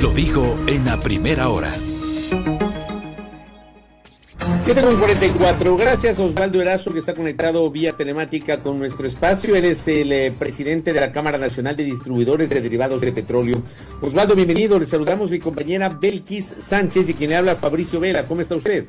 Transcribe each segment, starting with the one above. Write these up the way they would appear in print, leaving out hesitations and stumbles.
Lo dijo en la primera hora. 7:44. Gracias a Osvaldo Erazo, que está conectado vía telemática con nuestro espacio. Él es el presidente de la Cámara Nacional de Distribuidores de Derivados de Petróleo. Osvaldo, bienvenido. Le saludamos mi compañera Belkis Sánchez y quien le habla Fabricio Vela. ¿Cómo está usted?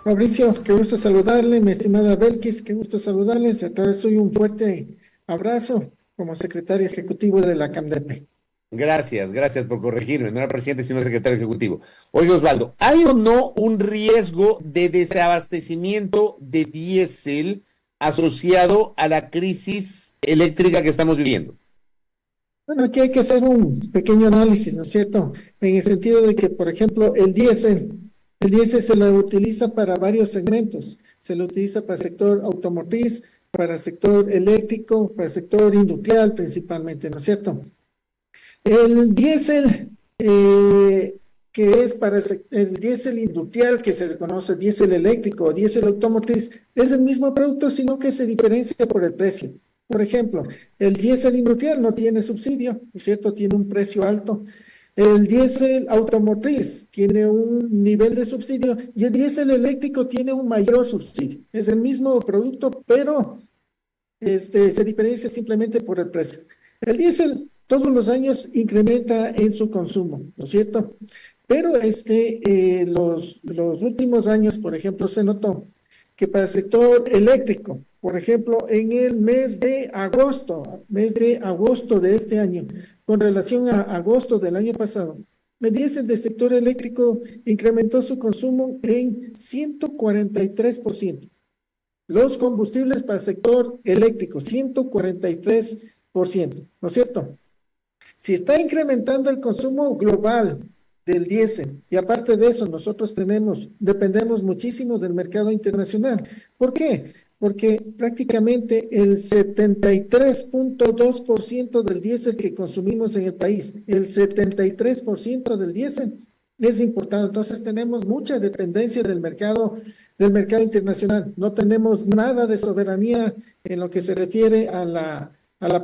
Fabricio, qué gusto saludarle, mi estimada Belkis, qué gusto saludarles. A todos soy un fuerte abrazo como secretario ejecutivo de la CAMDEPE. Gracias por corregirme. No era presidente, sino secretario ejecutivo. Oye, Osvaldo, ¿hay o no un riesgo de desabastecimiento de diésel asociado a la crisis eléctrica que estamos viviendo? Bueno, aquí hay que hacer un pequeño análisis, ¿no es cierto? En el sentido de que, por ejemplo, el diésel se lo utiliza para varios segmentos. Se lo utiliza para el sector automotriz, para el sector eléctrico, para el sector industrial principalmente, ¿no es cierto? El diésel, que es para el diésel industrial, que se le conoce diésel eléctrico o diésel automotriz, es el mismo producto, sino que se diferencia por el precio. Por ejemplo, el diésel industrial no tiene subsidio, ¿no es cierto? Tiene un precio alto. El diésel automotriz tiene un nivel de subsidio y el diésel eléctrico tiene un mayor subsidio. Es el mismo producto, pero se diferencia simplemente por el precio. El diésel todos los años incrementa en su consumo, ¿no es cierto? Pero los últimos años, por ejemplo, se notó que para el sector eléctrico, por ejemplo, en el mes de agosto de este año, con relación a agosto del año pasado, el diésel del sector eléctrico incrementó su consumo en 143%. Los combustibles para el sector eléctrico, 143%, ¿no es cierto? Si está incrementando el consumo global del diésel, y aparte de eso, nosotros dependemos muchísimo del mercado internacional. ¿Por qué? Porque prácticamente el 73.2% del diésel que consumimos en el país, el 73% del diésel es importado. Entonces tenemos mucha dependencia del mercado internacional. No tenemos nada de soberanía en lo que se refiere a la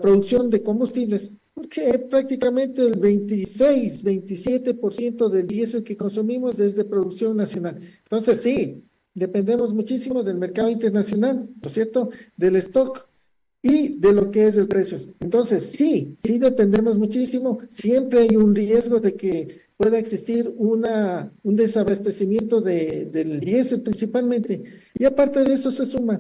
producción de combustibles, porque prácticamente el 27% del diésel que consumimos es de producción nacional. Entonces sí, dependemos muchísimo del mercado internacional, ¿no es cierto? Del stock y de lo que es el precio. Entonces sí dependemos muchísimo. Siempre hay un riesgo de que pueda existir un desabastecimiento del diésel principalmente. Y aparte de eso se suma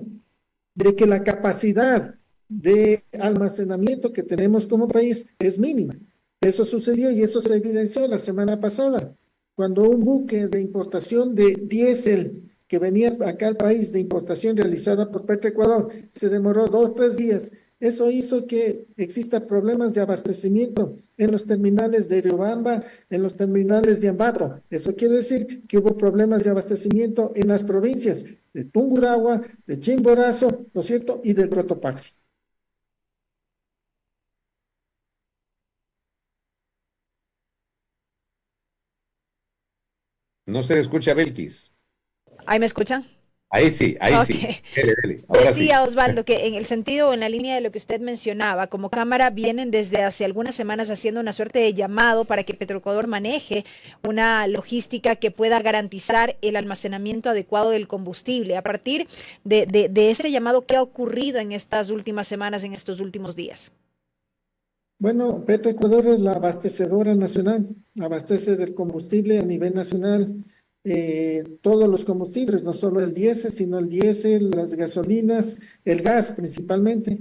de que la capacidad de almacenamiento que tenemos como país es mínima. Eso sucedió y eso se evidenció la semana pasada, cuando un buque de importación de diésel que venía acá al país de importación realizada por Petroecuador se demoró 2 o 3 días. Eso hizo que exista problemas de abastecimiento en los terminales de Riobamba, en los terminales de Ambato. Eso quiere decir que hubo problemas de abastecimiento en las provincias de Tungurahua, de Chimborazo, ¿no es cierto?, y del Cotopaxi. No se le escucha a Belkis. ¿Ahí me escuchan? Ahí sí. Okay. Dele. Ahora Decía sí. Osvaldo que en el sentido o en la línea de lo que usted mencionaba, como Cámara vienen desde hace algunas semanas haciendo una suerte de llamado para que Petroecuador maneje una logística que pueda garantizar el almacenamiento adecuado del combustible. A partir de este llamado, ¿qué ha ocurrido en estas últimas semanas, en estos últimos días? Bueno, Petroecuador es la abastecedora nacional, abastece del combustible a nivel nacional. Todos los combustibles, no solo el diésel, sino el diésel, las gasolinas, el gas principalmente.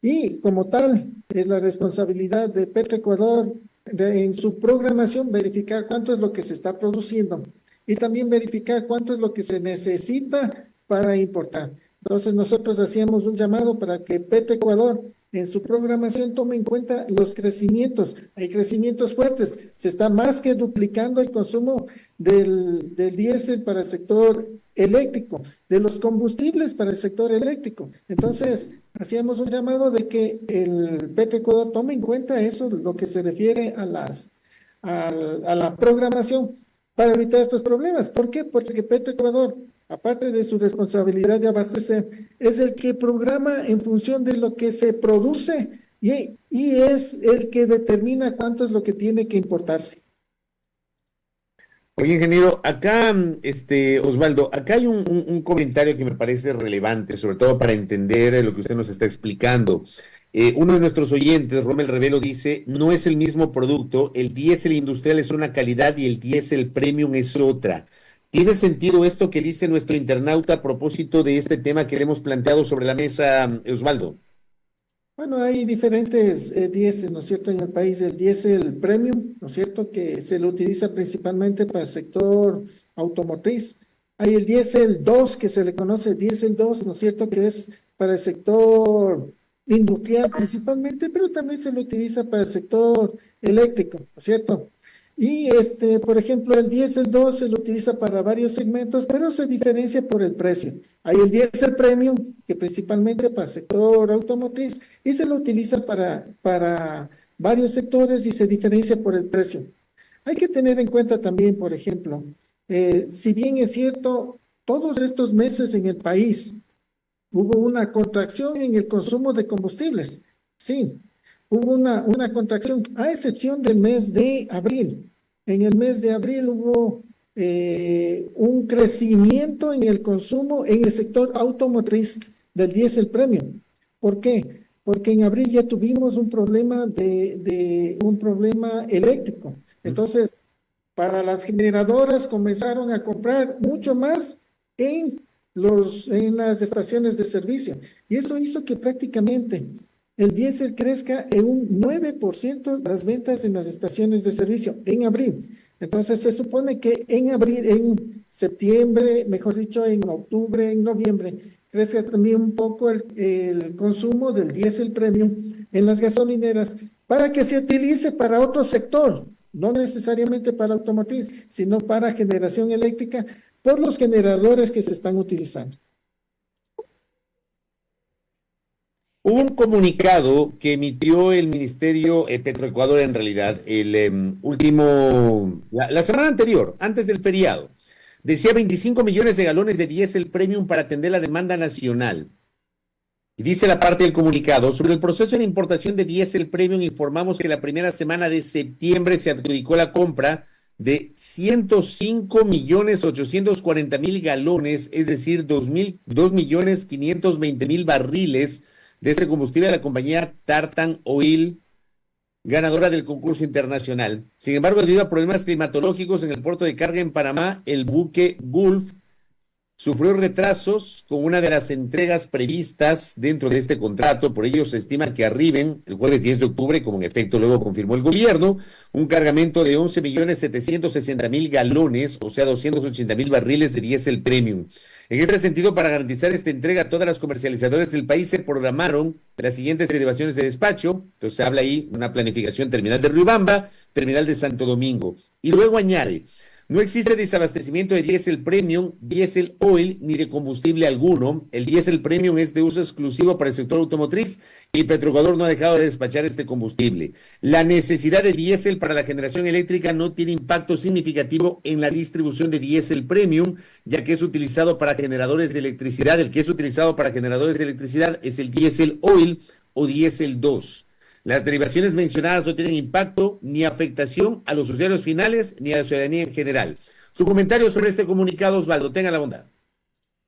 Y como tal, es la responsabilidad de Petroecuador en su programación verificar cuánto es lo que se está produciendo y también verificar cuánto es lo que se necesita para importar. Entonces nosotros hacíamos un llamado para que Petroecuador en su programación tome en cuenta los crecimientos. Hay crecimientos fuertes. Se está más que duplicando el consumo del diésel para el sector eléctrico, de los combustibles para el sector eléctrico. Entonces, hacíamos un llamado de que el Petroecuador tome en cuenta eso, lo que se refiere a la programación para evitar estos problemas. ¿Por qué? Porque Petroecuador, aparte de su responsabilidad de abastecer, es el que programa en función de lo que se produce y es el que determina cuánto es lo que tiene que importarse. Oye, ingeniero, acá, Osvaldo, acá hay un comentario que me parece relevante, sobre todo para entender lo que usted nos está explicando. Uno de nuestros oyentes, Rommel Revelo, dice, no es el mismo producto, el diésel industrial es una calidad y el diésel premium es otra. ¿Tiene sentido esto que dice nuestro internauta a propósito de este tema que le hemos planteado sobre la mesa, Osvaldo? Bueno, hay diferentes diésel, ¿no es cierto? En el país el diésel premium, ¿no es cierto? Que se lo utiliza principalmente para el sector automotriz. Hay el diésel 2, que se le conoce diésel 2, ¿no es cierto? Que es para el sector industrial principalmente, pero también se lo utiliza para el sector eléctrico, ¿no es cierto? Y por ejemplo, el diésel 2 se lo utiliza para varios segmentos, pero se diferencia por el precio. Hay el diésel premium, que principalmente para el sector automotriz, y se lo utiliza para varios sectores y se diferencia por el precio. Hay que tener en cuenta también, por ejemplo, si bien es cierto, todos estos meses en el país hubo una contracción en el consumo de combustibles. Sí, hubo una contracción, a excepción del mes de abril. En el mes de abril hubo un crecimiento en el consumo en el sector automotriz del diésel premium. ¿Por qué? Porque en abril ya tuvimos un problema un problema eléctrico. Entonces, para las generadoras comenzaron a comprar mucho más en las estaciones de servicio. Y eso hizo que prácticamente el diésel crezca en un 9% las ventas en las estaciones de servicio en abril. Entonces se supone que en abril, en septiembre, mejor dicho, en octubre, en noviembre, crezca también un poco el consumo del diésel premium en las gasolineras para que se utilice para otro sector, no necesariamente para automotriz, sino para generación eléctrica por los generadores que se están utilizando. Hubo un comunicado que emitió el Ministerio Petroecuador, en realidad, la semana anterior, antes del feriado. Decía 25 millones de galones de diésel premium para atender la demanda nacional. Y dice la parte del comunicado, sobre el proceso de importación de diésel premium, informamos que la primera semana de septiembre se adjudicó la compra de 105.840.000 galones, es decir, 2.520.000 barriles de ese combustible a la compañía Tartan Oil, ganadora del concurso internacional. Sin embargo, debido a problemas climatológicos en el puerto de carga en Panamá, el buque Gulf sufrió retrasos con una de las entregas previstas dentro de este contrato. Por ello, se estima que arriben el jueves 10 de octubre, como en efecto luego confirmó el gobierno, un cargamento de 11.760.000 galones, o sea, 280.000 barriles de diésel premium. En ese sentido, para garantizar esta entrega, todas las comercializadoras del país se programaron las siguientes derivaciones de despacho. Entonces, se habla ahí una planificación terminal de Riobamba, terminal de Santo Domingo. Y luego añade, no existe desabastecimiento de diésel premium, diésel oil, ni de combustible alguno. El diésel premium es de uso exclusivo para el sector automotriz y Petroecuador no ha dejado de despachar este combustible. La necesidad de diésel para la generación eléctrica no tiene impacto significativo en la distribución de diésel premium, ya que es utilizado para generadores de electricidad. El que es utilizado para generadores de electricidad es el diésel oil o diésel 2. Las derivaciones mencionadas no tienen impacto ni afectación a los usuarios finales ni a la ciudadanía en general. Su comentario sobre este comunicado, Osvaldo, tenga la bondad.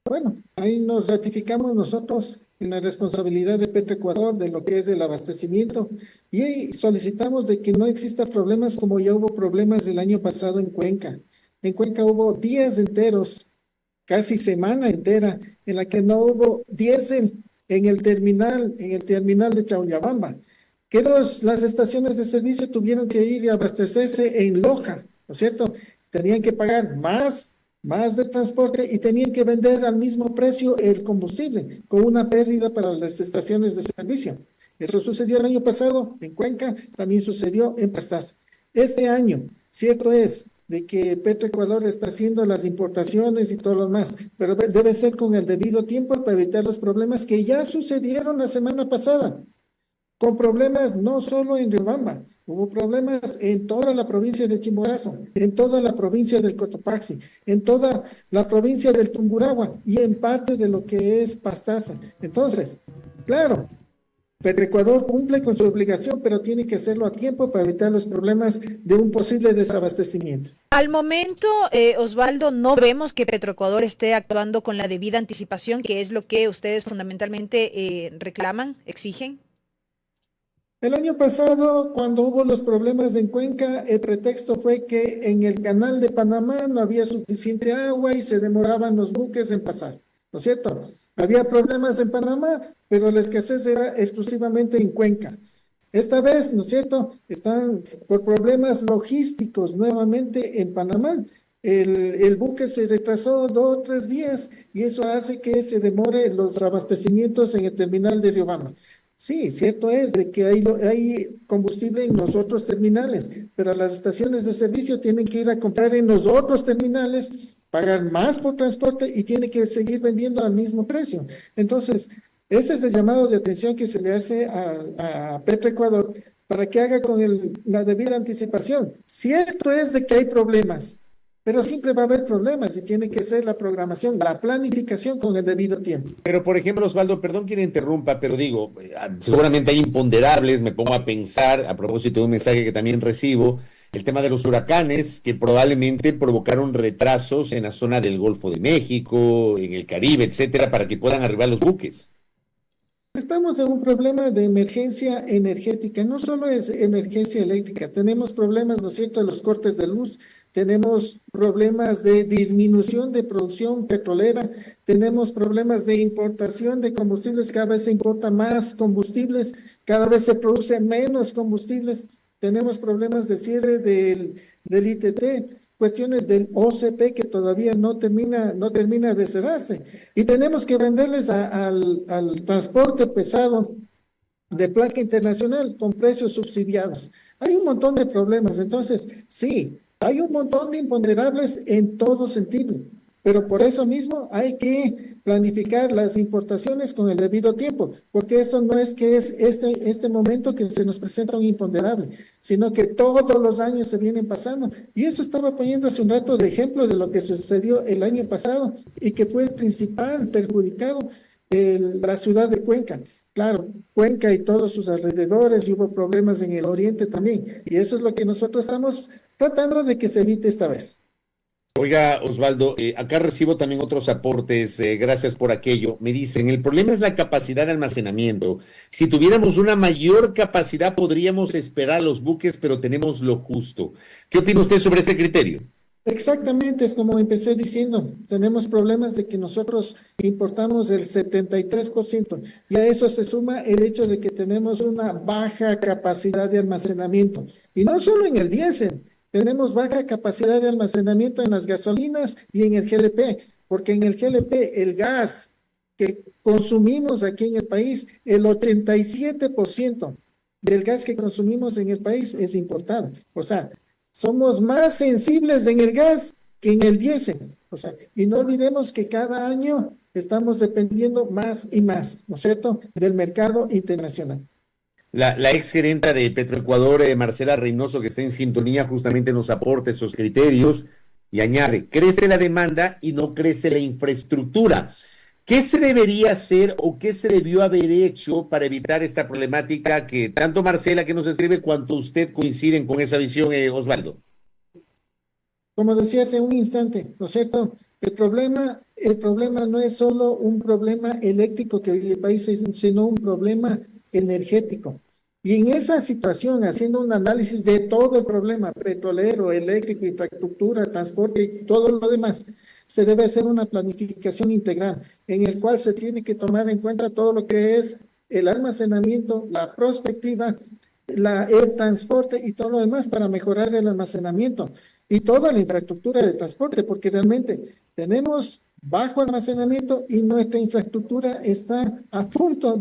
Bueno, ahí nos ratificamos nosotros en la responsabilidad de Petroecuador de lo que es el abastecimiento y solicitamos de que no exista problemas como ya hubo problemas el año pasado en Cuenca. En Cuenca hubo días enteros, casi semana entera, en la que no hubo diésel en el terminal de Chaullabamba, que las estaciones de servicio tuvieron que ir a abastecerse en Loja, ¿no es cierto? Tenían que pagar más de transporte y tenían que vender al mismo precio el combustible, con una pérdida para las estaciones de servicio. Eso sucedió el año pasado en Cuenca, también sucedió en Pastaza. Este año, cierto es de que Petroecuador está haciendo las importaciones y todo lo demás, pero debe ser con el debido tiempo para evitar los problemas que ya sucedieron la semana pasada, con problemas no solo en Riobamba, hubo problemas en toda la provincia de Chimborazo, en toda la provincia del Cotopaxi, en toda la provincia del Tungurahua y en parte de lo que es Pastaza. Entonces, claro, Petroecuador cumple con su obligación, pero tiene que hacerlo a tiempo para evitar los problemas de un posible desabastecimiento. Al momento, Osvaldo, no vemos que Petroecuador esté actuando con la debida anticipación, que es lo que ustedes fundamentalmente reclaman, exigen. El año pasado, cuando hubo los problemas en Cuenca, el pretexto fue que en el canal de Panamá no había suficiente agua y se demoraban los buques en pasar, ¿no es cierto? Había problemas en Panamá, pero la escasez era exclusivamente en Cuenca. Esta vez, ¿no es cierto?, están por problemas logísticos nuevamente en Panamá. El buque se retrasó 2 o 3 días y eso hace que se demore los abastecimientos en el terminal de Riobamba. Sí, cierto es de que hay combustible en los otros terminales, pero las estaciones de servicio tienen que ir a comprar en los otros terminales, pagar más por transporte y tienen que seguir vendiendo al mismo precio. Entonces, ese es el llamado de atención que se le hace a Petroecuador para que haga con la debida anticipación. Cierto es de que hay problemas, pero siempre va a haber problemas y tiene que ser la programación, la planificación con el debido tiempo. Pero, por ejemplo, Osvaldo, perdón que le interrumpa, pero digo, seguramente hay imponderables, me pongo a pensar, a propósito de un mensaje que también recibo, el tema de los huracanes que probablemente provocaron retrasos en la zona del Golfo de México, en el Caribe, etcétera, para que puedan arribar los buques. Estamos en un problema de emergencia energética, no solo es emergencia eléctrica, tenemos problemas, ¿no es cierto?, de los cortes de luz, tenemos problemas de disminución de producción petrolera, tenemos problemas de importación de combustibles, cada vez se importa más combustibles, cada vez se produce menos combustibles, tenemos problemas de cierre del ITT, cuestiones del OCP que todavía no termina de cerrarse. Y tenemos que venderles al transporte pesado de placa internacional con precios subsidiados. Hay un montón de problemas. Entonces, sí, hay un montón de imponderables en todo sentido. Pero por eso mismo hay que planificar las importaciones con el debido tiempo, porque esto no es que es este momento que se nos presenta un imponderable, sino que todos los años se vienen pasando. Y eso estaba poniendo hace un rato de ejemplo de lo que sucedió el año pasado y que fue el principal perjudicado la ciudad de Cuenca. Claro, Cuenca y todos sus alrededores, y hubo problemas en el oriente también. Y eso es lo que nosotros estamos tratando de que se evite esta vez. Oiga, Osvaldo, acá recibo también otros aportes, gracias por aquello. Me dicen, el problema es la capacidad de almacenamiento. Si tuviéramos una mayor capacidad, podríamos esperar los buques, pero tenemos lo justo. ¿Qué opina usted sobre este criterio? Exactamente, es como empecé diciendo, tenemos problemas de que nosotros importamos el 73%, y a eso se suma el hecho de que tenemos una baja capacidad de almacenamiento, y no solo en el diésel. Tenemos baja capacidad de almacenamiento en las gasolinas y en el GLP, porque en el GLP el gas que consumimos aquí en el país, el 87% del gas que consumimos en el país es importado. O sea, somos más sensibles en el gas que en el diésel. O sea, y no olvidemos que cada año estamos dependiendo más y más, ¿no es cierto?, del mercado internacional. La ex gerenta de Petroecuador, Marcela Reynoso, que está en sintonía, justamente nos aporta esos criterios y añade, crece la demanda y no crece la infraestructura. ¿Qué se debería hacer o qué se debió haber hecho para evitar esta problemática que tanto Marcela que nos escribe cuanto usted coinciden con esa visión, Osvaldo? Como decía hace un instante, ¿no es cierto? El problema no es solo un problema eléctrico que vive el país, sino un problema energético. Y en esa situación, haciendo un análisis de todo el problema petrolero, eléctrico, infraestructura, transporte y todo lo demás, se debe hacer una planificación integral en el cual se tiene que tomar en cuenta todo lo que es el almacenamiento, la prospectiva, el transporte y todo lo demás para mejorar el almacenamiento y toda la infraestructura de transporte, porque realmente tenemos bajo almacenamiento y nuestra infraestructura está a punto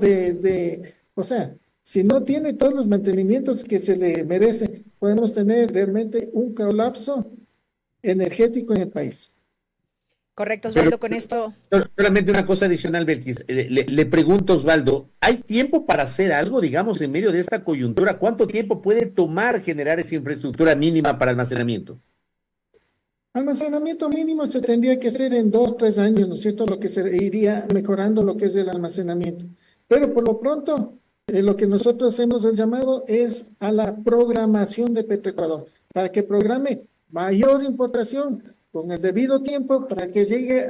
o sea, si no tiene todos los mantenimientos que se le merece, podemos tener realmente un colapso energético en el país. Correcto, Osvaldo, con esto. Solamente una cosa adicional, Belkis. Le pregunto, Osvaldo, ¿hay tiempo para hacer algo, digamos, en medio de esta coyuntura? ¿Cuánto tiempo puede tomar generar esa infraestructura mínima para almacenamiento? Almacenamiento mínimo se tendría que hacer en 2 o 3 años, ¿no es cierto? Lo que se iría mejorando lo que es el almacenamiento. Pero por lo pronto, Lo que nosotros hacemos el llamado es a la programación de Petroecuador, para que programe mayor importación con el debido tiempo para que llegue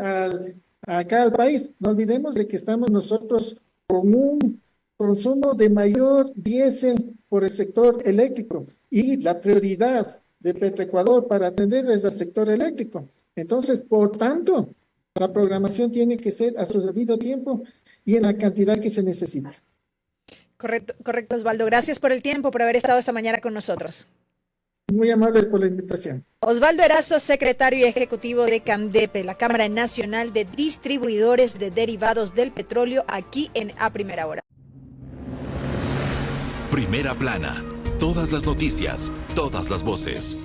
acá al país. No olvidemos de que estamos nosotros con un consumo de mayor diésel por el sector eléctrico y la prioridad de Petroecuador para atender es al sector eléctrico. Entonces, por tanto, la programación tiene que ser a su debido tiempo y en la cantidad que se necesita. Correcto, correcto, Osvaldo. Gracias por el tiempo, por haber estado esta mañana con nosotros. Muy amable por la invitación. Osvaldo Erazo, secretario ejecutivo de CAMDEPE, la Cámara Nacional de Distribuidores de Derivados del Petróleo, aquí en A Primera Hora. Primera plana. Todas las noticias, todas las voces.